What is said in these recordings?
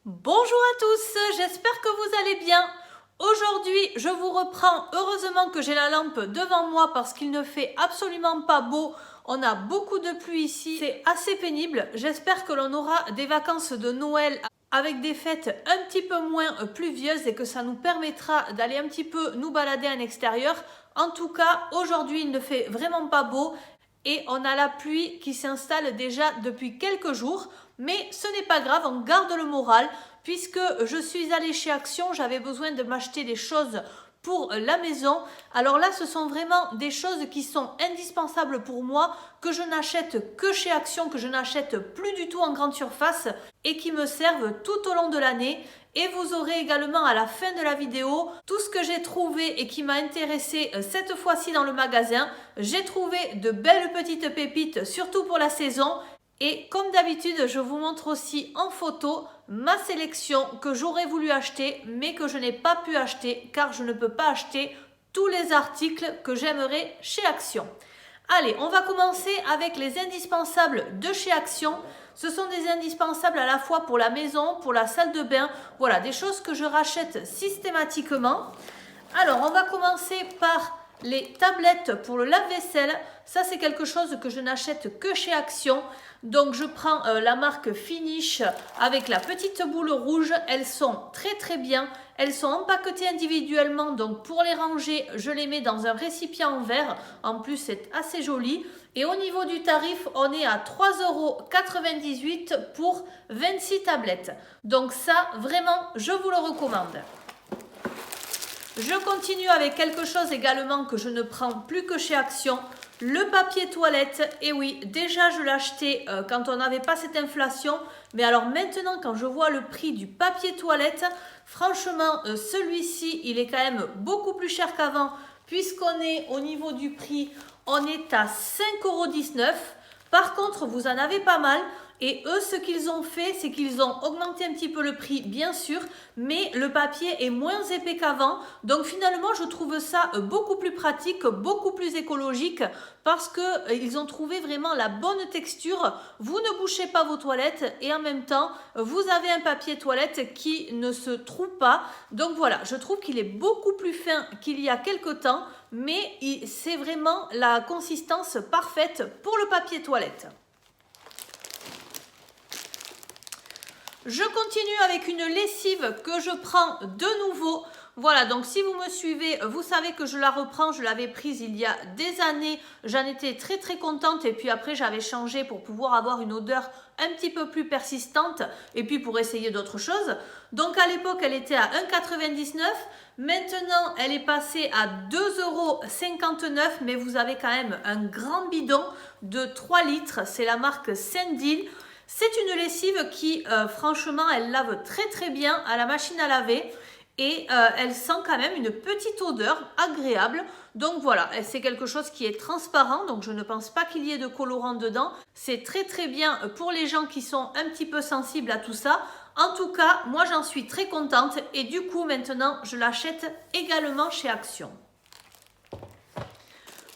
Bonjour à tous, j'espère que vous allez bien. Aujourd'hui, je vous reprends. Heureusement que j'ai la lampe devant moi parce qu'il ne fait absolument pas beau. On a beaucoup de pluie ici, c'est assez pénible. J'espère que l'on aura des vacances de Noël avec des fêtes un petit peu moins pluvieuses et que ça nous permettra d'aller un petit peu nous balader en extérieur. En tout cas, aujourd'hui, il ne fait vraiment pas beau. Et on a la pluie qui s'installe déjà depuis quelques jours. Mais ce n'est pas grave, on garde le moral. Puisque je suis allée chez Action, j'avais besoin de m'acheter des choses pour la maison. Alors là, ce sont vraiment des choses qui sont indispensables pour moi, que je n'achète que chez Action, que je n'achète plus du tout en grande surface et qui me servent tout au long de l'année. Et vous aurez également à la fin de la vidéo tout ce que j'ai trouvé et qui m'a intéressé cette fois-ci dans le magasin. J'ai trouvé de belles petites pépites, surtout pour la saison. Et comme d'habitude, je vous montre aussi en photo ma sélection que j'aurais voulu acheter, mais que je n'ai pas pu acheter car je ne peux pas acheter tous les articles que j'aimerais chez Action. Allez, on va commencer avec les indispensables de chez Action. Ce sont des indispensables à la fois pour la maison, pour la salle de bain. Voilà, des choses que je rachète systématiquement. Alors, on va commencer par les tablettes pour le lave-vaisselle. Ça, c'est quelque chose que je n'achète que chez Action. Donc, je prends la marque Finish avec la petite boule rouge. Elles sont très bien. Elles sont empaquetées individuellement. Donc, pour les ranger, je les mets dans un récipient en verre. En plus, c'est assez joli. Et au niveau du tarif, on est à 3,98 € pour 26 tablettes. Donc ça, vraiment, je vous le recommande. Je continue avec quelque chose également que je ne prends plus que chez Action, le papier toilette. Et oui, déjà je l'achetais quand on n'avait pas cette inflation, mais alors maintenant quand je vois le prix du papier toilette, franchement celui-ci il est quand même beaucoup plus cher qu'avant, puisqu'on est au niveau du prix, on est à 5,19 €. Par contre, vous en avez pas mal. Et eux, ce qu'ils ont fait, c'est qu'ils ont augmenté un petit peu le prix, bien sûr, mais le papier est moins épais qu'avant. Donc finalement, je trouve ça beaucoup plus pratique, beaucoup plus écologique, parce qu'ils ont trouvé vraiment la bonne texture. Vous ne bouchez pas vos toilettes et en même temps, vous avez un papier toilette qui ne se trouve pas. Donc voilà, je trouve qu'il est beaucoup plus fin qu'il y a quelque temps, mais c'est vraiment la consistance parfaite pour le papier toilette. Je continue avec une lessive que je prends de nouveau. Voilà, donc si vous me suivez, vous savez que je la reprends. Je l'avais prise il y a des années. J'en étais très contente. Et puis après, j'avais changé pour pouvoir avoir une odeur un petit peu plus persistante. Et puis pour essayer d'autres choses. Donc à l'époque, elle était à 1,99 €. Maintenant, elle est passée à 2,59 €. Mais vous avez quand même un grand bidon de 3 litres. C'est la marque Sandil. C'est une lessive qui, franchement, elle lave très bien à la machine à laver et elle sent quand même une petite odeur agréable. Donc voilà, c'est quelque chose qui est transparent, donc je ne pense pas qu'il y ait de colorant dedans. C'est très bien pour les gens qui sont un petit peu sensibles à tout ça. En tout cas, moi j'en suis très contente et du coup maintenant je l'achète également chez Action.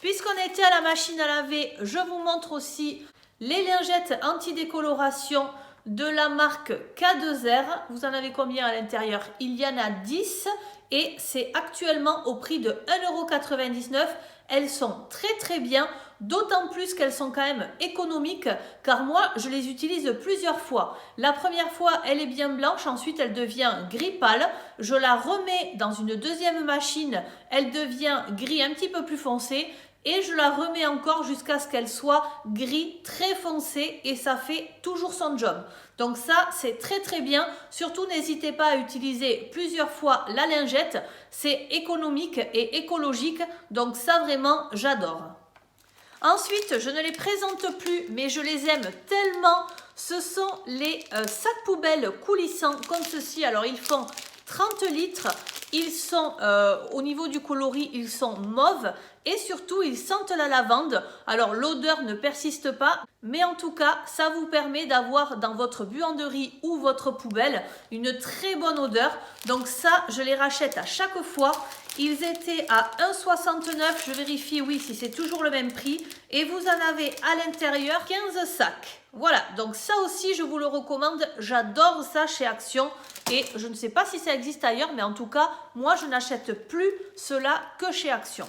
Puisqu'on était à la machine à laver, je vous montre aussi les lingettes anti-décoloration de la marque K2R. Vous en avez combien à l'intérieur? Il y en a 10 et c'est actuellement au prix de 1,99 €. Elles sont très bien, d'autant plus qu'elles sont quand même économiques car moi je les utilise plusieurs fois. La première fois elle est bien blanche, ensuite elle devient gris pâle. Je la remets dans une deuxième machine, elle devient gris un petit peu plus foncé. Et je la remets encore jusqu'à ce qu'elle soit gris très foncé et ça fait toujours son job. Donc ça, c'est très bien. Surtout, n'hésitez pas à utiliser plusieurs fois la lingette. C'est économique et écologique. Donc ça, vraiment, j'adore. Ensuite, je ne les présente plus, mais je les aime tellement. Ce sont les sacs poubelles coulissants comme ceci. Alors, ils font 30 litres. Ils sont, au niveau du coloris, ils sont mauves et surtout ils sentent la lavande. Alors l'odeur ne persiste pas, mais en tout cas ça vous permet d'avoir dans votre buanderie ou votre poubelle une très bonne odeur. Donc ça, je les rachète à chaque fois. Ils étaient à 1,69 €, je vérifie, oui, si c'est toujours le même prix. Et vous en avez à l'intérieur 15 sacs. Voilà, donc ça aussi, je vous le recommande. J'adore ça chez Action. Et je ne sais pas si ça existe ailleurs, mais en tout cas, moi, je n'achète plus cela que chez Action.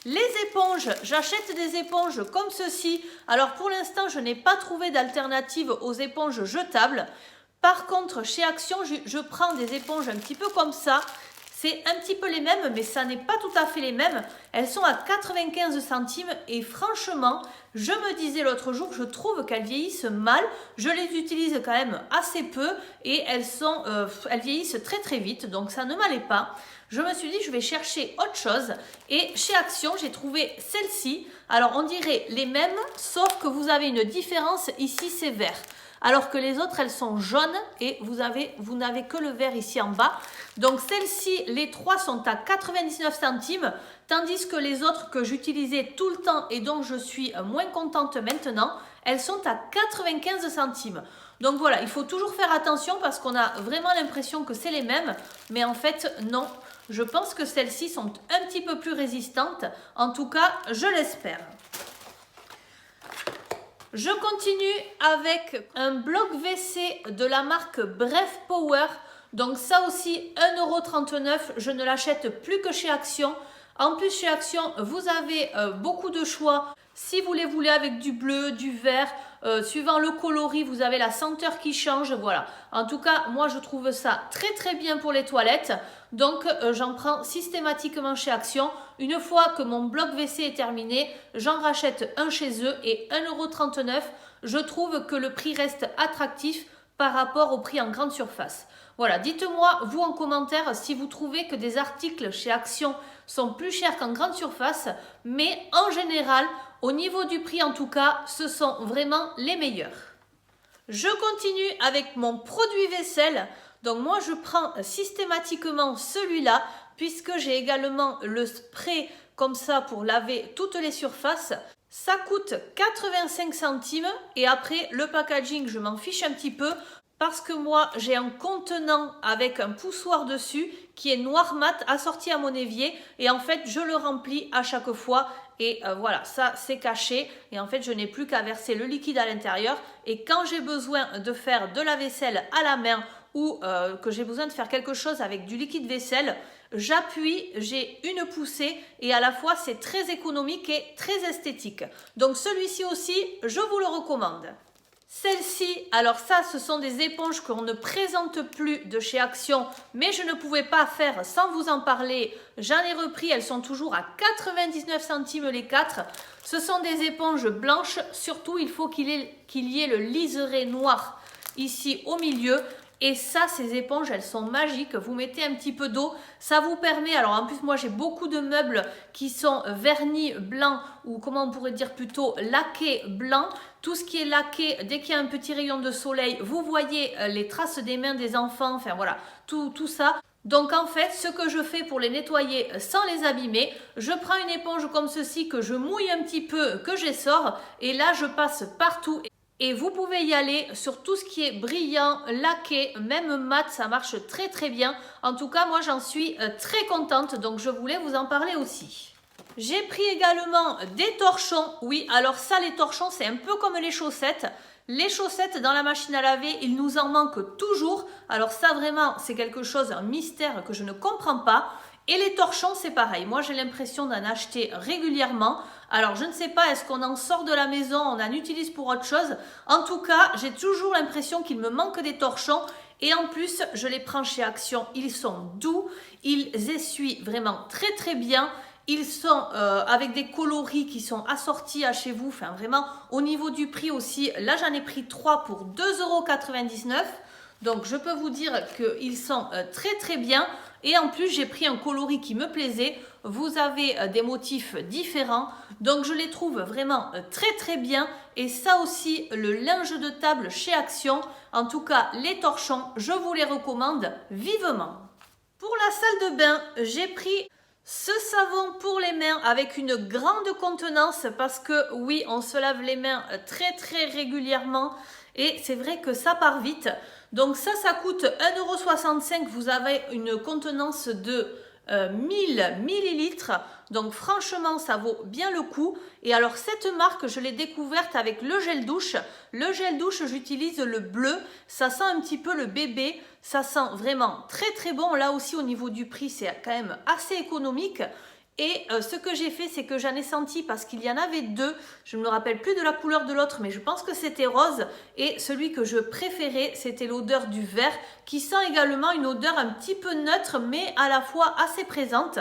Les éponges, j'achète des éponges comme ceci. Alors pour l'instant, je n'ai pas trouvé d'alternative aux éponges jetables. Par contre, chez Action, je prends des éponges un petit peu comme ça. C'est un petit peu les mêmes, mais ça n'est pas tout à fait les mêmes. Elles sont à 95 centimes et franchement, je me disais l'autre jour, je trouve qu'elles vieillissent mal. Je les utilise quand même assez peu et elles vieillissent très très vite, donc ça ne m'allait pas. Je me suis dit, je vais chercher autre chose et chez Action, j'ai trouvé celle-ci. Alors on dirait les mêmes, sauf que vous avez une différence, ici c'est vert. Alors que les autres, elles sont jaunes et vous n'avez que le vert ici en bas. Donc celles-ci, les trois sont à 99 centimes, tandis que les autres que j'utilisais tout le temps et dont je suis moins contente maintenant, elles sont à 95 centimes. Donc voilà, il faut toujours faire attention parce qu'on a vraiment l'impression que c'est les mêmes, mais en fait non. Je pense que celles-ci sont un petit peu plus résistantes, en tout cas je l'espère. Je continue avec un bloc WC de la marque Bref Power. Donc ça aussi 1,39 €, je ne l'achète plus que chez Action. En plus chez Action, vous avez beaucoup de choix. Si vous les voulez avec du bleu, du vert, suivant le coloris, vous avez la senteur qui change. Voilà. En tout cas, moi je trouve ça très très bien pour les toilettes. Donc j'en prends systématiquement chez Action. Une fois que mon bloc WC est terminé, j'en rachète un chez eux et 1,39 €. Je trouve que le prix reste attractif par rapport au prix en grande surface. Voilà, dites-moi vous en commentaire si vous trouvez que des articles chez Action sont plus chers qu'en grande surface, mais en général, au niveau du prix en tout cas, ce sont vraiment les meilleurs. Je continue avec mon produit vaisselle. Donc moi je prends systématiquement celui-là puisque j'ai également le spray comme ça pour laver toutes les surfaces. Ça coûte 85 centimes et après le packaging je m'en fiche un petit peu parce que moi j'ai un contenant avec un poussoir dessus qui est noir mat assorti à mon évier et en fait je le remplis à chaque fois et voilà, ça c'est caché et en fait je n'ai plus qu'à verser le liquide à l'intérieur et quand j'ai besoin de faire de la vaisselle à la main ou que j'ai besoin de faire quelque chose avec du liquide vaisselle, j'appuie, j'ai une poussée et à la fois c'est très économique et très esthétique. Donc celui-ci aussi, je vous le recommande. Celle-ci, alors ça, ce sont des éponges qu'on ne présente plus de chez Action, mais je ne pouvais pas faire sans vous en parler. J'en ai repris, elles sont toujours à 99 centimes les 4. Ce sont des éponges blanches, surtout il faut qu'il y ait le liseré noir ici au milieu. Et ça, ces éponges, elles sont magiques. Vous mettez un petit peu d'eau, ça vous permet, alors en plus moi j'ai beaucoup de meubles qui sont vernis blancs ou comment on pourrait dire plutôt laqués blancs. Tout ce qui est laqué, dès qu'il y a un petit rayon de soleil, vous voyez les traces des mains des enfants, enfin voilà, tout ça. Donc en fait, ce que je fais pour les nettoyer sans les abîmer, je prends une éponge comme ceci que je mouille un petit peu, que j'essore et là je passe partout. Et vous pouvez y aller sur tout ce qui est brillant, laqué, même mat, ça marche très très bien. En tout cas, moi j'en suis très contente, donc je voulais vous en parler aussi. J'ai pris également des torchons. Oui, alors ça, les torchons, c'est un peu comme les chaussettes. Les chaussettes dans la machine à laver, il nous en manque toujours. Alors ça, vraiment, c'est quelque chose, un mystère que je ne comprends pas. Et les torchons, c'est pareil. Moi, j'ai l'impression d'en acheter régulièrement. Alors, je ne sais pas, est-ce qu'on en sort de la maison, on en utilise pour autre chose? En tout cas, j'ai toujours l'impression qu'il me manque des torchons. Et en plus, je les prends chez Action. Ils sont doux, ils essuient vraiment très très bien. Ils sont avec des coloris qui sont assortis à chez vous. Enfin, vraiment, au niveau du prix aussi, là, j'en ai pris 3 pour 2,99 €. Donc, je peux vous dire qu'ils sont très très bien. Et en plus, j'ai pris un coloris qui me plaisait. Vous avez des motifs différents. Donc, je les trouve vraiment très très bien. Et ça aussi, le linge de table chez Action. En tout cas, les torchons, je vous les recommande vivement. Pour la salle de bain, j'ai pris ce savon pour les mains avec une grande contenance parce que oui, on se lave les mains très régulièrement et c'est vrai que ça part vite. Donc ça coûte 1,65 €. Vous avez une contenance de 1000 millilitres. Donc franchement, ça vaut bien le coup. Et alors cette marque, je l'ai découverte avec le gel douche. Le gel douche, j'utilise le bleu. Ça sent un petit peu le bébé. Ça sent vraiment très bon. Là aussi, au niveau du prix, c'est quand même assez économique. Et ce que j'ai fait, c'est que j'en ai senti parce qu'il y en avait deux. Je ne me rappelle plus de la couleur de l'autre, mais je pense que c'était rose. Et celui que je préférais, c'était l'odeur du vert, qui sent également une odeur un petit peu neutre, mais à la fois assez présente.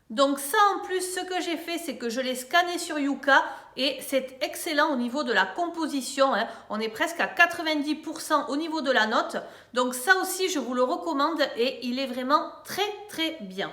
Donc ça, en plus, ce que j'ai fait, c'est que je l'ai scanné sur Yuka et c'est excellent au niveau de la composition, hein. On est presque à 90% au niveau de la note. Donc ça aussi, je vous le recommande et il est vraiment très bien.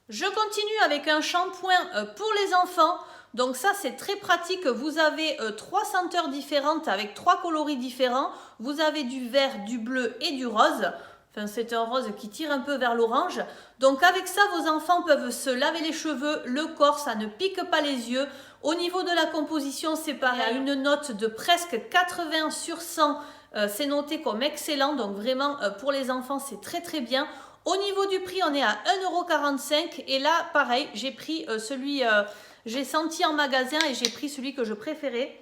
Je continue avec un shampoing pour les enfants. Donc ça, c'est très pratique. Vous avez 3 senteurs différentes avec 3 coloris différents. Vous avez du vert, du bleu et du rose. Enfin, c'est un rose qui tire un peu vers l'orange. Donc avec ça, vos enfants peuvent se laver les cheveux, le corps, ça ne pique pas les yeux. Au niveau de la composition, c'est pareil. Il y a une note de presque 80 sur 100. C'est noté comme excellent. Donc vraiment, pour les enfants, c'est très bien. Au niveau du prix, on est à 1,45 € et là, pareil, j'ai pris j'ai senti en magasin et j'ai pris celui que je préférais.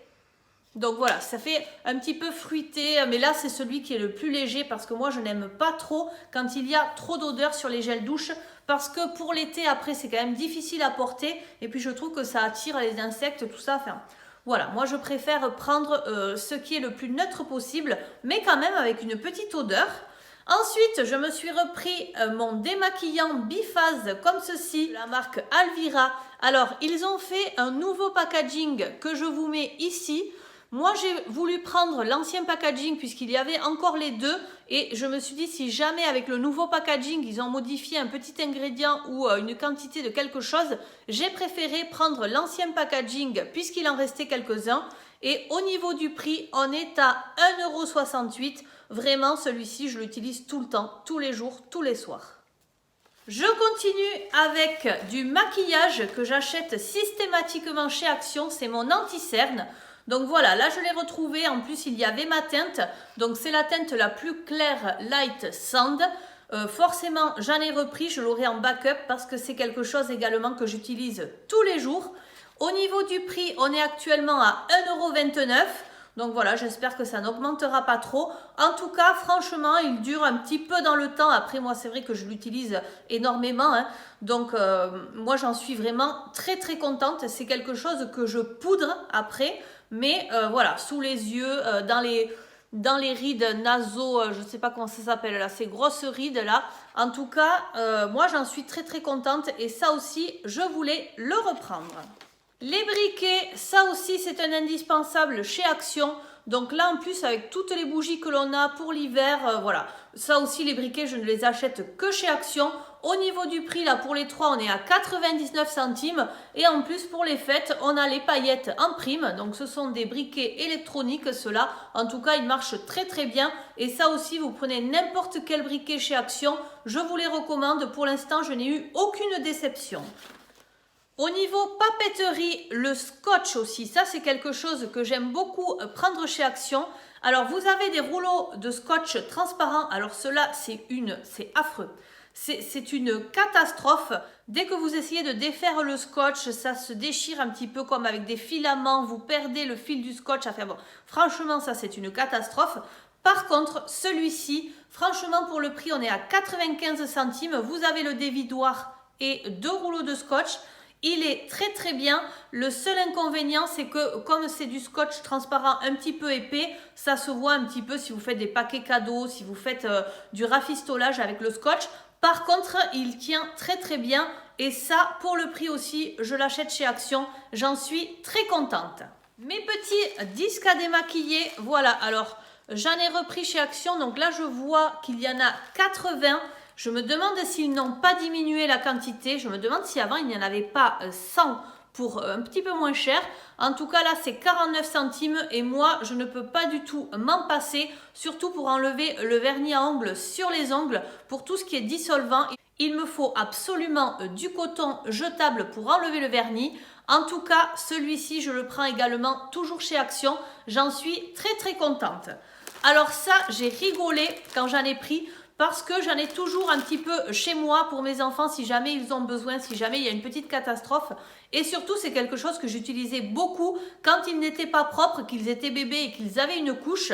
Donc voilà, ça fait un petit peu fruité, mais là, c'est celui qui est le plus léger parce que moi, je n'aime pas trop quand il y a trop d'odeur sur les gels douche parce que pour l'été, après, c'est quand même difficile à porter et puis je trouve que ça attire les insectes, tout ça. Enfin, voilà, moi, je préfère prendre ce qui est le plus neutre possible, mais quand même avec une petite odeur. Ensuite, je me suis repris mon démaquillant biphase comme ceci, la marque Alvira. Alors, ils ont fait un nouveau packaging que je vous mets ici. Moi, j'ai voulu prendre l'ancien packaging puisqu'il y avait encore les deux et je me suis dit si jamais avec le nouveau packaging, ils ont modifié un petit ingrédient ou une quantité de quelque chose, j'ai préféré prendre l'ancien packaging puisqu'il en restait quelques-uns. Et au niveau du prix, on est à 1,68 €. Vraiment, celui-ci, je l'utilise tout le temps, tous les jours, tous les soirs. Je continue avec du maquillage que j'achète systématiquement chez Action. C'est mon anti-cerne. Donc voilà, là je l'ai retrouvé. En plus, il y avait ma teinte. Donc c'est la teinte la plus claire Light Sand. Forcément, j'en ai repris. Je l'aurai en backup parce que c'est quelque chose également que j'utilise tous les jours. Au niveau du prix, on est actuellement à 1,29 €. Donc voilà, j'espère que ça n'augmentera pas trop. En tout cas, franchement, il dure un petit peu dans le temps. Après, moi, c'est vrai que je l'utilise énormément, hein. Donc, moi, j'en suis vraiment très contente. C'est quelque chose que je poudre après. Mais voilà, sous les yeux, dans les rides nasaux, je ne sais pas comment ça s'appelle là, ces grosses rides là. En tout cas, moi, j'en suis très contente. Et ça aussi, je voulais le reprendre. Les briquets, ça aussi c'est un indispensable chez Action. Donc là en plus avec toutes les bougies que l'on a pour l'hiver, voilà. Ça aussi les briquets je ne les achète que chez Action. Au niveau du prix là pour les 3 on est à 99 centimes. Et en plus pour les fêtes on a les paillettes en prime. Donc ce sont des briquets électroniques ceux-là. En tout cas ils marchent très bien. Et ça aussi vous prenez n'importe quel briquet chez Action. Je vous les recommande. Pour l'instant je n'ai eu aucune déception. Au niveau papeterie, le scotch aussi, ça c'est quelque chose que j'aime beaucoup prendre chez Action. Alors vous avez des rouleaux de scotch transparent, alors cela c'est affreux. C'est une catastrophe. Dès que vous essayez de défaire le scotch, ça se déchire un petit peu comme avec des filaments, vous perdez le fil du scotch. Enfin bon, franchement ça c'est une catastrophe. Par contre, celui-ci, franchement pour le prix on est à 95 centimes. Vous avez le dévidoir et 2 rouleaux de scotch. Il est très bien. Le seul inconvénient, c'est que comme c'est du scotch transparent un petit peu épais, ça se voit un petit peu si vous faites des paquets cadeaux, si vous faites du rafistolage avec le scotch. Par contre, il tient très bien. Et ça, pour le prix aussi, je l'achète chez Action. J'en suis très contente. Mes petits disques à démaquiller, voilà. Alors, j'en ai repris chez Action. Donc là, je vois qu'il y en a 80. Je me demande s'ils n'ont pas diminué la quantité. Je me demande si avant, il n'y en avait pas 100 pour un petit peu moins cher. En tout cas, là, c'est 49 centimes. Et moi, je ne peux pas du tout m'en passer. Surtout pour enlever le vernis à ongles sur les ongles. Pour tout ce qui est dissolvant. Il me faut absolument du coton jetable pour enlever le vernis. En tout cas, celui-ci, je le prends également toujours chez Action. J'en suis très contente. Alors ça, j'ai rigolé quand j'en ai pris parce que j'en ai toujours un petit peu chez moi pour mes enfants si jamais ils ont besoin, si jamais il y a une petite catastrophe. Et surtout, c'est quelque chose que j'utilisais beaucoup quand ils n'étaient pas propres, qu'ils étaient bébés et qu'ils avaient une couche.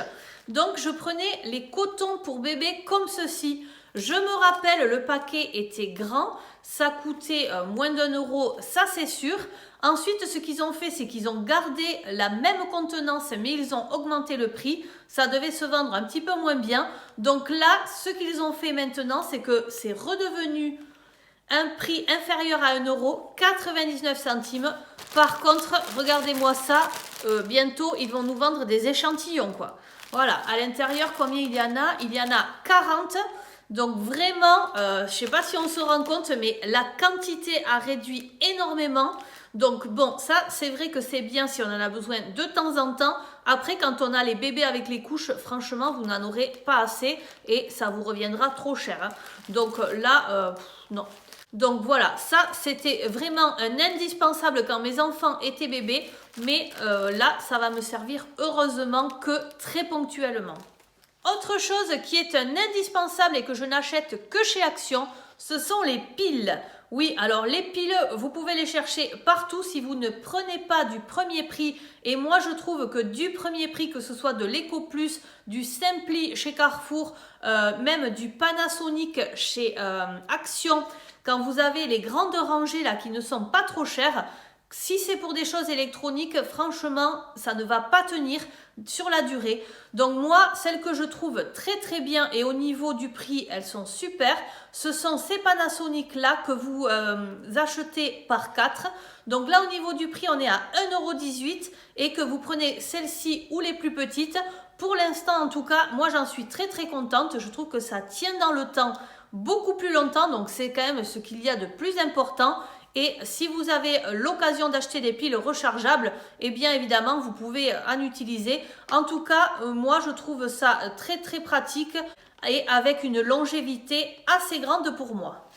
Donc, je prenais les cotons pour bébé comme ceci. Je me rappelle, le paquet était grand, ça coûtait moins d'1 €, ça c'est sûr. Ensuite, ce qu'ils ont fait, c'est qu'ils ont gardé la même contenance, mais ils ont augmenté le prix. Ça devait se vendre un petit peu moins bien. Donc là, ce qu'ils ont fait maintenant, c'est que c'est redevenu un prix inférieur à 1,99 €. Par contre, regardez-moi ça, bientôt, ils vont nous vendre des échantillons, quoi. Voilà, à l'intérieur, combien il y en a? Il y en a 40. Donc vraiment, je ne sais pas si on se rend compte, mais la quantité a réduit énormément. Donc bon, ça c'est vrai que c'est bien si on en a besoin de temps en temps. Après, quand on a les bébés avec les couches, franchement, vous n'en aurez pas assez et ça vous reviendra trop cher, hein. Donc là, non. Donc voilà, ça c'était vraiment un indispensable quand mes enfants étaient bébés. Mais là, ça va me servir heureusement que très ponctuellement. Autre chose qui est un indispensable et que je n'achète que chez Action, ce sont les piles. Oui, alors les piles, vous pouvez les chercher partout si vous ne prenez pas du premier prix. Et moi, je trouve que du premier prix, que ce soit de l'Eco Plus, du Simply chez Carrefour, même du Panasonic chez Action, quand vous avez les grandes rangées là qui ne sont pas trop chères, si c'est pour des choses électroniques, franchement, ça ne va pas tenir sur la durée. Donc moi, celles que je trouve très bien et au niveau du prix, elles sont super. Ce sont ces Panasonic là que vous achetez par 4. Donc là, au niveau du prix, on est à 1,18 € et que vous prenez celles-ci ou les plus petites. Pour l'instant, en tout cas, moi j'en suis très contente. Je trouve que ça tient dans le temps beaucoup plus longtemps. Donc c'est quand même ce qu'il y a de plus important. Et si vous avez l'occasion d'acheter des piles rechargeables, eh bien évidemment, vous pouvez en utiliser. En tout cas, moi, je trouve ça très pratique et avec une longévité assez grande pour moi.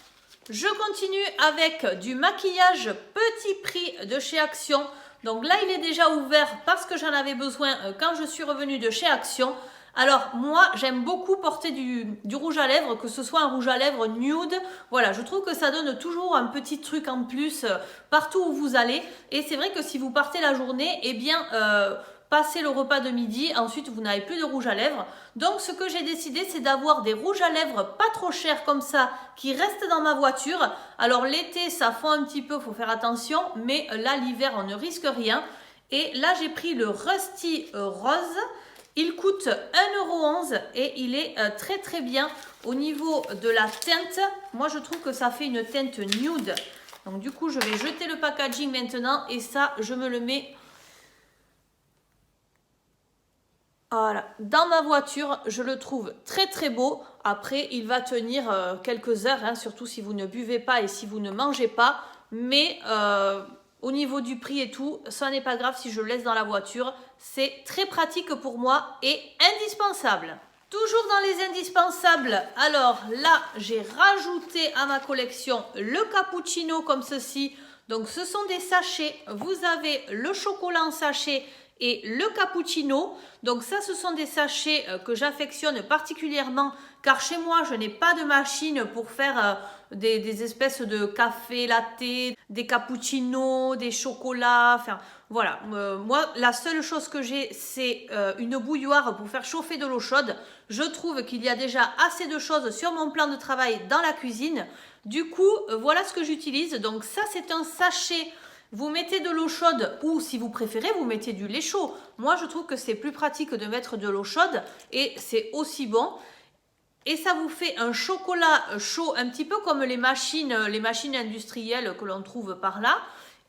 Je continue avec du maquillage petit prix de chez Action. Donc là, il est déjà ouvert parce que j'en avais besoin quand je suis revenue de chez Action. Alors moi, j'aime beaucoup porter du rouge à lèvres, que ce soit un rouge à lèvres nude. Voilà, je trouve que ça donne toujours un petit truc en plus partout où vous allez. Et c'est vrai que si vous partez la journée, eh bien, passez le repas de midi, ensuite vous n'avez plus de rouge à lèvres. Donc ce que j'ai décidé, c'est d'avoir des rouges à lèvres pas trop chers comme ça, qui restent dans ma voiture. Alors l'été, ça fond un petit peu, il faut faire attention. Mais là, l'hiver, on ne risque rien. Et là, j'ai pris le Rusty Rose. Il coûte 1,11 € et il est très bien au niveau de la teinte. Moi, je trouve que ça fait une teinte nude. Donc, du coup, je vais jeter le packaging maintenant et ça, je me le mets voilà, dans ma voiture. Je le trouve très beau. Après, il va tenir quelques heures, hein, surtout si vous ne buvez pas et si vous ne mangez pas. Mais au niveau du prix et tout, ça n'est pas grave si je le laisse dans la voiture. C'est très pratique pour moi et indispensable. Toujours dans les indispensables, alors là, j'ai rajouté à ma collection le cappuccino comme ceci. Donc, ce sont des sachets. Vous avez le chocolat en sachet et le cappuccino. Donc ça, ce sont des sachets que j'affectionne particulièrement car chez moi, je n'ai pas de machine pour faire des espèces de café latte, des cappuccinos, des chocolats, enfin voilà. Moi, la seule chose que j'ai, c'est une bouilloire pour faire chauffer de l'eau chaude. Je trouve qu'il y a déjà assez de choses sur mon plan de travail dans la cuisine. Du coup, voilà ce que j'utilise. Donc ça, c'est un sachet. Vous mettez de l'eau chaude ou si vous préférez, vous mettez du lait chaud. Moi, je trouve que c'est plus pratique de mettre de l'eau chaude et c'est aussi bon. Et ça vous fait un chocolat chaud, un petit peu comme les machines industrielles que l'on trouve par là.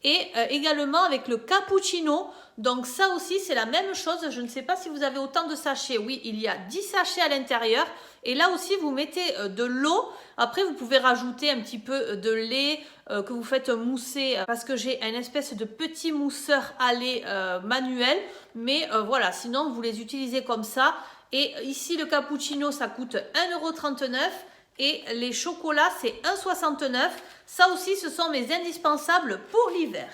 Et également avec le cappuccino. Donc ça aussi, c'est la même chose. Je ne sais pas si vous avez autant de sachets. Oui, il y a 10 sachets à l'intérieur. Et là aussi, vous mettez de l'eau. Après, vous pouvez rajouter un petit peu de lait que vous faites mousser. Parce que j'ai une espèce de petit mousseur à lait manuel. Mais voilà, sinon, vous les utilisez comme ça. Et ici, le cappuccino, ça coûte 1,39 € Et les chocolats, c'est 1,69 €. Ça aussi, ce sont mes indispensables pour l'hiver.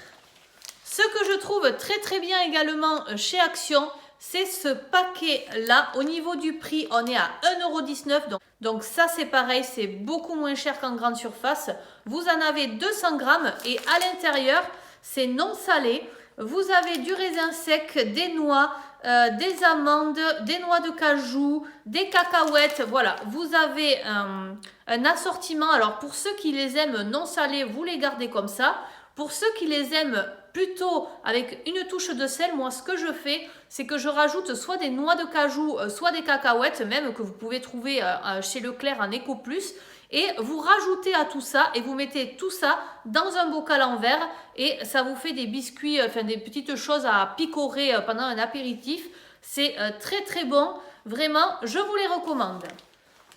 Ce que je trouve très très bien également chez Action, c'est ce paquet-là. Au niveau du prix, on est à 1,19 €. Donc ça, c'est pareil, c'est beaucoup moins cher qu'en grande surface. Vous en avez 200 grammes et à l'intérieur, c'est non salé. Vous avez du raisin sec, des noix, des amandes, des noix de cajou, des cacahuètes. Voilà, vous avez un assortiment. Alors pour ceux qui les aiment non salés, vous les gardez comme ça. Pour ceux qui les aiment plutôt avec une touche de sel, moi ce que je fais, c'est que je rajoute soit des noix de cajou, soit des cacahuètes, même que vous pouvez trouver chez Leclerc en Eco Plus. Et vous rajoutez à tout ça et vous mettez tout ça dans un bocal en verre et ça vous fait des biscuits, enfin des petites choses à picorer pendant un apéritif. C'est très très bon, vraiment, je vous les recommande.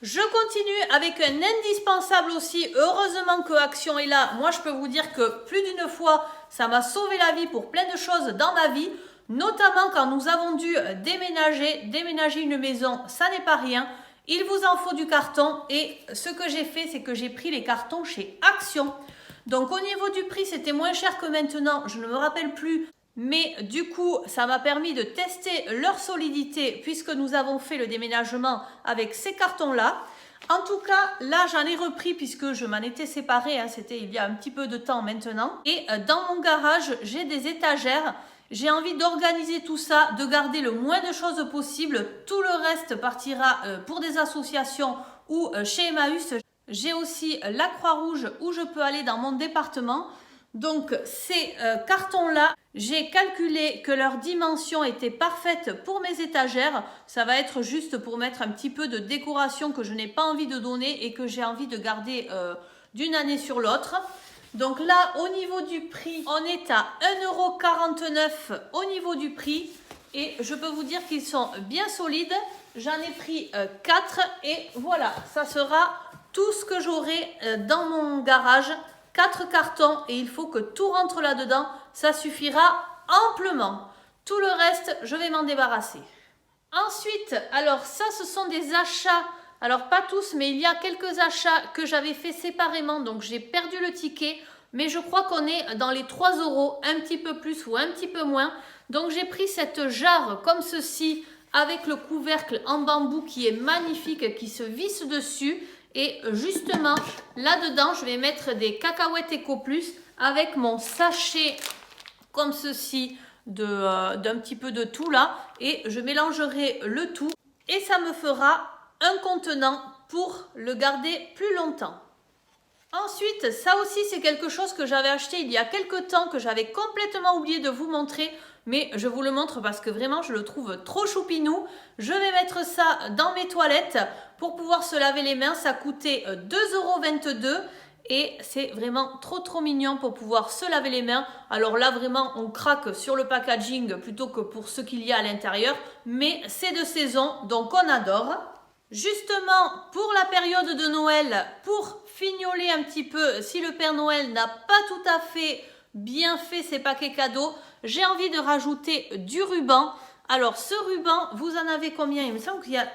Je continue avec un indispensable aussi, heureusement que Action est là. Moi je peux vous dire que plus d'une fois, ça m'a sauvé la vie pour plein de choses dans ma vie. Notamment quand nous avons dû déménager une maison, ça n'est pas rien. Il vous en faut du carton et ce que j'ai fait, c'est que j'ai pris les cartons chez Action. Donc au niveau du prix, c'était moins cher que maintenant, je ne me rappelle plus. Mais du coup, ça m'a permis de tester leur solidité puisque nous avons fait le déménagement avec ces cartons-là. En tout cas, là, j'en ai repris puisque je m'en étais séparée. C'était il y a un petit peu de temps maintenant. Et dans mon garage, j'ai des étagères. J'ai envie d'organiser tout ça, de garder le moins de choses possible. Tout le reste partira pour des associations ou chez Emmaüs. J'ai aussi la Croix-Rouge où je peux aller dans mon département. Donc ces cartons-là, j'ai calculé que leur dimension était parfaite pour mes étagères. Ça va être juste pour mettre un petit peu de décoration que je n'ai pas envie de donner et que j'ai envie de garder d'une année sur l'autre. Donc là, au niveau du prix, on est à 1,49 € au niveau du prix. Et je peux vous dire qu'ils sont bien solides. J'en ai pris 4 et voilà, ça sera tout ce que j'aurai dans mon garage. 4 cartons et il faut que tout rentre là-dedans. Ça suffira amplement. Tout le reste, je vais m'en débarrasser. Ensuite, alors ça, ce sont des achats. Alors pas tous, mais il y a quelques achats que j'avais fait séparément. Donc j'ai perdu le ticket. Mais je crois qu'on est dans les 3 €, un petit peu plus ou un petit peu moins. Donc j'ai pris cette jarre comme ceci avec le couvercle en bambou qui est magnifique, qui se visse dessus. Et justement, là-dedans, je vais mettre des cacahuètes Eco Plus avec mon sachet comme ceci d'un petit peu de tout là. Et je mélangerai le tout et ça me fera un contenant pour le garder plus longtemps. Ensuite, ça aussi, c'est quelque chose que j'avais acheté il y a quelques temps, que j'avais complètement oublié de vous montrer. Mais je vous le montre parce que vraiment, je le trouve trop choupinou. Je vais mettre ça dans mes toilettes pour pouvoir se laver les mains. Ça coûtait 2,22 € et c'est vraiment trop mignon pour pouvoir se laver les mains. Alors là, vraiment, on craque sur le packaging plutôt que pour ce qu'il y a à l'intérieur. Mais c'est de saison, donc on adore. Justement, pour la période de Noël, pour fignoler un petit peu, si le Père Noël n'a pas tout à fait bien fait ses paquets cadeaux, j'ai envie de rajouter du ruban. Alors ce ruban, vous en avez combien? Il me semble qu'il y a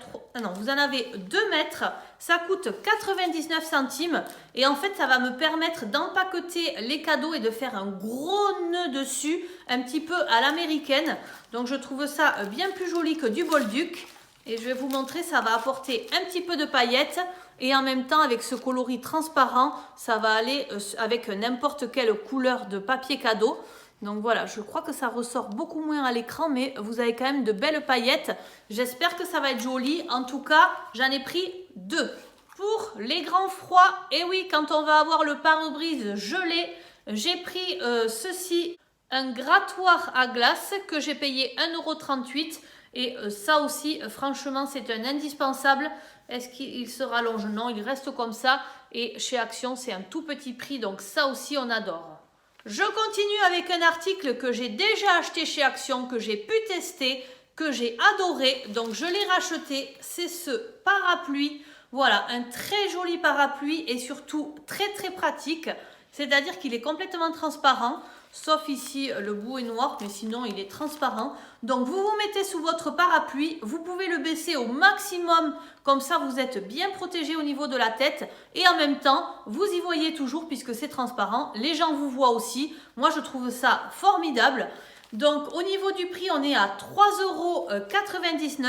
vous en avez 2 mètres. Ça coûte 99 centimes. Et en fait, ça va me permettre d'empaqueter les cadeaux et de faire un gros nœud dessus, un petit peu à l'américaine. Donc je trouve ça bien plus joli que du Bolduc. Et je vais vous montrer, ça va apporter un petit peu de paillettes. Et en même temps, avec ce coloris transparent, ça va aller avec n'importe quelle couleur de papier cadeau. Donc voilà, je crois que ça ressort beaucoup moins à l'écran, mais vous avez quand même de belles paillettes. J'espère que ça va être joli. En tout cas, j'en ai pris 2. Pour les grands froids, et oui, quand on va avoir le pare-brise gelé, j'ai pris ceci, un grattoir à glace que j'ai payé 1,38 €. Et ça aussi, franchement, c'est un indispensable. Est-ce qu'il se rallonge? Non, il reste comme ça. Et chez Action, c'est un tout petit prix. Donc ça aussi, on adore. Je continue avec un article que j'ai déjà acheté chez Action, que j'ai pu tester, que j'ai adoré. Donc je l'ai racheté. C'est ce parapluie. Voilà, un très joli parapluie et surtout très pratique. c'est-à-dire qu'il est complètement transparent, sauf ici le bout est noir, mais sinon il est transparent. Donc vous vous mettez sous votre parapluie, vous pouvez le baisser au maximum, comme ça vous êtes bien protégé au niveau de la tête, et en même temps vous y voyez toujours puisque c'est transparent, les gens vous voient aussi. Moi je trouve ça formidable. Donc au niveau du prix, on est à 3,99 €.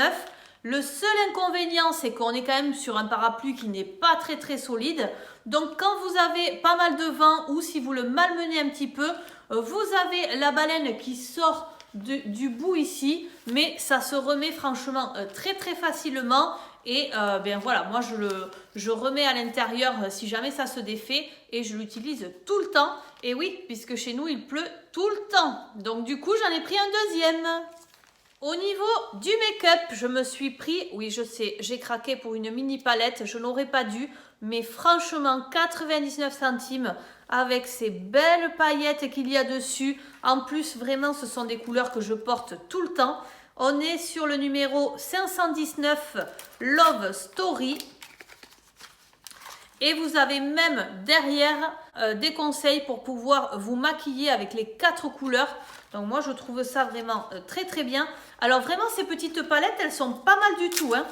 Le seul inconvénient, c'est qu'on est quand même sur un parapluie qui n'est pas très solide. Donc quand vous avez pas mal de vent ou si vous le malmenez un petit peu, vous avez la baleine qui sort du bout ici, mais ça se remet franchement très facilement. Et ben voilà, moi je remets à l'intérieur si jamais ça se défait et je l'utilise tout le temps. Et oui, puisque chez nous il pleut tout le temps. Donc du coup j'en ai pris un deuxième. Au niveau du make-up, je me suis pris, oui je sais, j'ai craqué pour une mini palette, je n'aurais pas dû, mais franchement 99 centimes avec ces belles paillettes qu'il y a dessus. En plus vraiment ce sont des couleurs que je porte tout le temps. On est sur le numéro 519 Love Story. Et vous avez même derrière des conseils pour pouvoir vous maquiller avec les 4 couleurs. Donc moi je trouve ça vraiment très bien. Alors vraiment ces petites palettes, elles sont pas mal du tout, hein.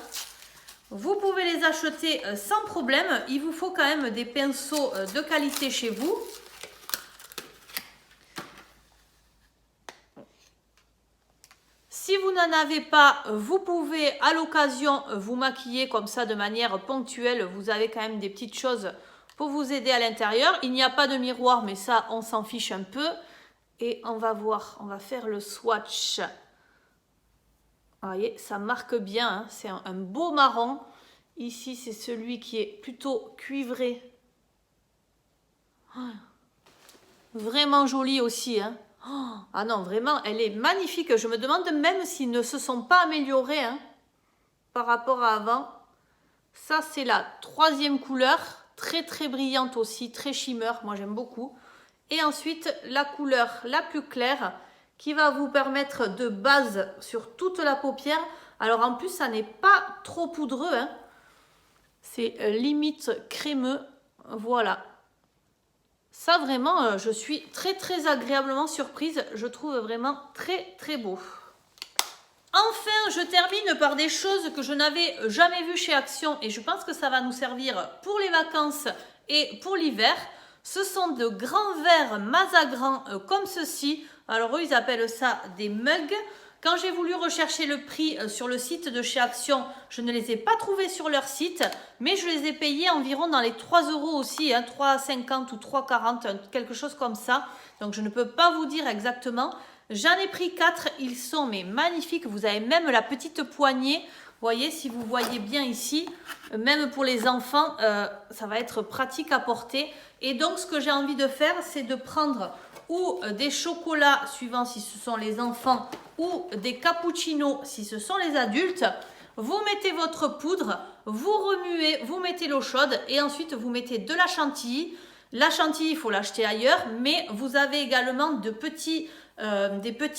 Vous pouvez les acheter sans problème. Il vous faut quand même des pinceaux de qualité chez vous. Si vous n'en avez pas, vous pouvez à l'occasion vous maquiller comme ça de manière ponctuelle. Vous avez quand même des petites choses pour vous aider à l'intérieur. Il n'y a pas de miroir, mais ça, on s'en fiche un peu. Et on va voir, on va faire le swatch. Vous voyez, ça marque bien, hein. C'est un beau marron. Ici, c'est celui qui est plutôt cuivré. Vraiment joli aussi, hein. Oh, ah non, vraiment, elle est magnifique. Je me demande même s'ils ne se sont pas améliorés, hein, par rapport à avant. Ça, c'est la 3e couleur. Très brillante aussi, très shimmer. Moi, j'aime beaucoup. Et ensuite, la couleur la plus claire qui va vous permettre de base sur toute la paupière. Alors, en plus, ça n'est pas trop poudreux, hein. C'est limite crémeux. Voilà. Ça vraiment, je suis très agréablement surprise. Je trouve vraiment très beau. Enfin, je termine par des choses que je n'avais jamais vues chez Action et je pense que ça va nous servir pour les vacances et pour l'hiver. Ce sont de grands verres Mazagran comme ceci. Alors eux, ils appellent ça des mugs. Quand j'ai voulu rechercher le prix sur le site de chez Action, je ne les ai pas trouvés sur leur site, mais je les ai payés environ dans les 3 € aussi, hein, 3,50 ou 3,40, quelque chose comme ça. Donc je ne peux pas vous dire exactement. J'en ai pris 4, ils sont mais magnifiques. Vous avez même la petite poignée. Vous voyez, si vous voyez bien ici, même pour les enfants, ça va être pratique à porter. Et donc ce que j'ai envie de faire, c'est de prendre ou des chocolats, suivant si ce sont les enfants, ou des cappuccinos si ce sont les adultes. Vous mettez votre poudre, vous remuez, vous mettez l'eau chaude et ensuite vous mettez de la chantilly. La chantilly, il faut l'acheter ailleurs, mais vous avez également des petits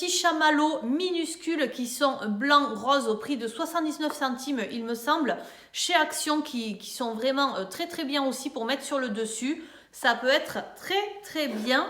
chamallows minuscules qui sont blancs roses au prix de 79 centimes, il me semble, chez Action, qui sont vraiment très bien aussi pour mettre sur le dessus. Ça peut être très bien.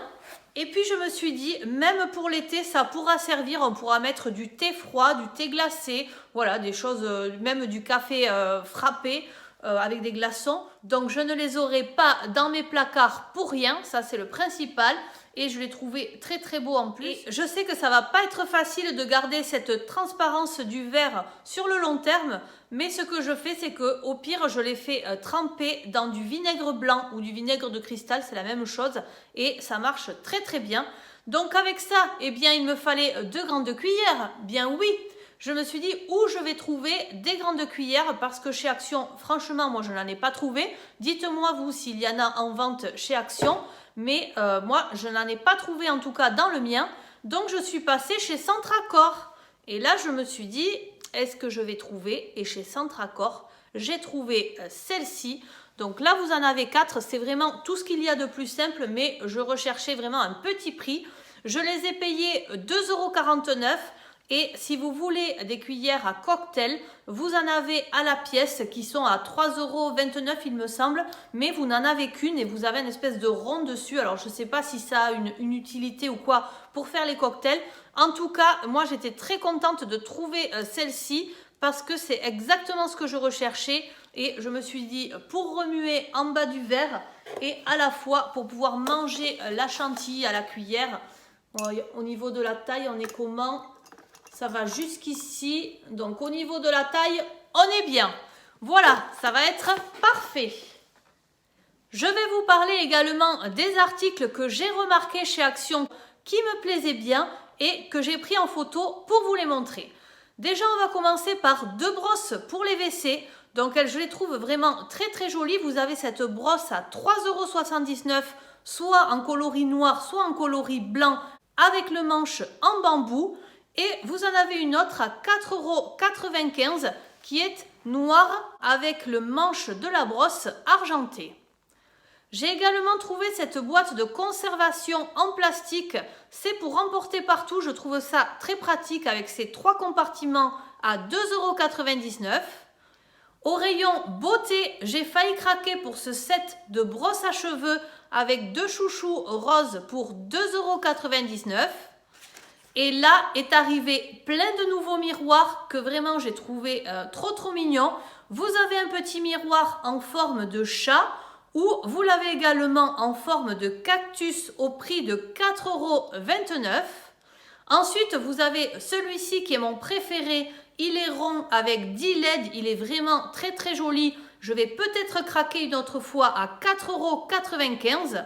Et puis je me suis dit, même pour l'été, ça pourra servir, on pourra mettre du thé froid, du thé glacé, voilà, des choses, même du café frappé avec des glaçons. Donc je ne les aurai pas dans mes placards pour rien, ça c'est le principal. Et je l'ai trouvé très beau en plus. Et je sais que ça va pas être facile de garder cette transparence du verre sur le long terme, mais ce que je fais, c'est que au pire, je les fais tremper dans du vinaigre blanc ou du vinaigre de cristal, c'est la même chose, et ça marche très bien. Donc avec ça, eh bien, il me fallait 2 grandes cuillères. Bien oui, je me suis dit où je vais trouver des grandes cuillères parce que chez Action, franchement, moi, je n'en ai pas trouvé. Dites-moi, vous, s'il y en a en vente chez Action. Mais moi, je n'en ai pas trouvé en tout cas dans le mien. Donc, je suis passée chez Centracor. Et là, je me suis dit, est-ce que je vais trouver? Et chez Centracor, j'ai trouvé celle-ci. Donc là, vous en avez 4. C'est vraiment tout ce qu'il y a de plus simple. Mais je recherchais vraiment un petit prix. Je les ai payés 2,49 €. Et si vous voulez des cuillères à cocktail, vous en avez à la pièce qui sont à 3,29 € il me semble, mais vous n'en avez qu'une et vous avez une espèce de rond dessus. Alors je ne sais pas si ça a une utilité ou quoi pour faire les cocktails. En tout cas, moi j'étais très contente de trouver celle-ci parce que c'est exactement ce que je recherchais et je me suis dit pour remuer en bas du verre et à la fois pour pouvoir manger la chantilly à la cuillère. Bon, au niveau de la taille, on est comment ? Ça va jusqu'ici. Donc au niveau de la taille, on est bien. Voilà, ça va être parfait. Je vais vous parler également des articles que j'ai remarqués chez Action qui me plaisaient bien et que j'ai pris en photo pour vous les montrer. Déjà, on va commencer par deux brosses pour les WC. Donc je les trouve vraiment très très jolies. Vous avez cette brosse à 3,79 €, soit en coloris noir, soit en coloris blanc avec le manche en bambou. Et vous en avez une autre à 4,95 € qui est noire avec le manche de la brosse argenté. J'ai également trouvé cette boîte de conservation en plastique. C'est pour emporter partout. Je trouve ça très pratique avec ces 3 compartiments à 2,99 €. Au rayon beauté, j'ai failli craquer pour ce set de brosse à cheveux avec 2 chouchous roses pour 2,99 €. Et là est arrivé plein de nouveaux miroirs que vraiment j'ai trouvé trop mignons. Vous avez un petit miroir en forme de chat ou vous l'avez également en forme de cactus au prix de 4,29 €. Ensuite, vous avez celui-ci qui est mon préféré. Il est rond avec 10 LED. Il est vraiment très très joli. Je vais peut-être craquer une autre fois à 4,95 €.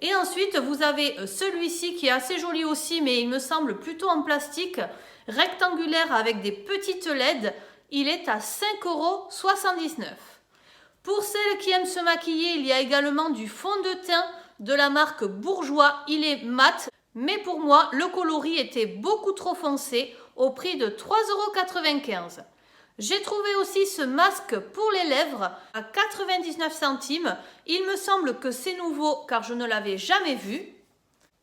Et ensuite, vous avez celui-ci qui est assez joli aussi, mais il me semble plutôt en plastique, rectangulaire avec des petites LED. Il est à 5,79 €. Pour celles qui aiment se maquiller, il y a également du fond de teint de la marque Bourjois. Il est mat, mais pour moi, le coloris était beaucoup trop foncé au prix de 3,95 €. J'ai trouvé aussi ce masque pour les lèvres à 99 centimes. Il me semble que c'est nouveau car je ne l'avais jamais vu.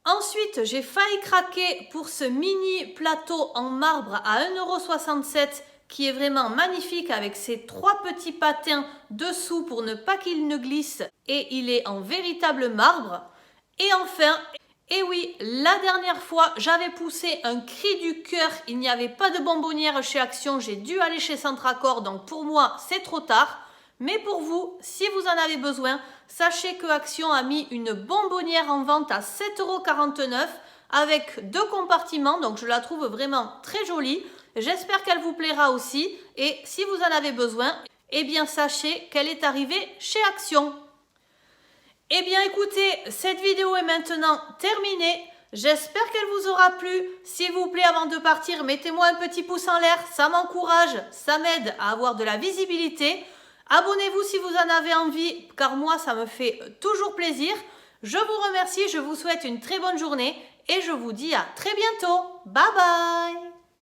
Ensuite, j'ai failli craquer pour ce mini plateau en marbre à 1,67 € qui est vraiment magnifique avec ces 3 petits patins dessous pour ne pas qu'il ne glisse et il est en véritable marbre. Et enfin, et oui, la dernière fois, j'avais poussé un cri du cœur. Il n'y avait pas de bonbonnière chez Action. J'ai dû aller chez Centracor. Donc pour moi, c'est trop tard. Mais pour vous, si vous en avez besoin, sachez que Action a mis une bonbonnière en vente à 7,49 € avec 2 compartiments. Donc je la trouve vraiment très jolie. J'espère qu'elle vous plaira aussi. Et si vous en avez besoin, eh bien sachez qu'elle est arrivée chez Action. Eh bien écoutez, cette vidéo est maintenant terminée. J'espère qu'elle vous aura plu. S'il vous plaît, avant de partir, mettez-moi un petit pouce en l'air. Ça m'encourage, ça m'aide à avoir de la visibilité. Abonnez-vous si vous en avez envie, car moi, ça me fait toujours plaisir. Je vous remercie, je vous souhaite une très bonne journée et je vous dis à très bientôt. Bye bye!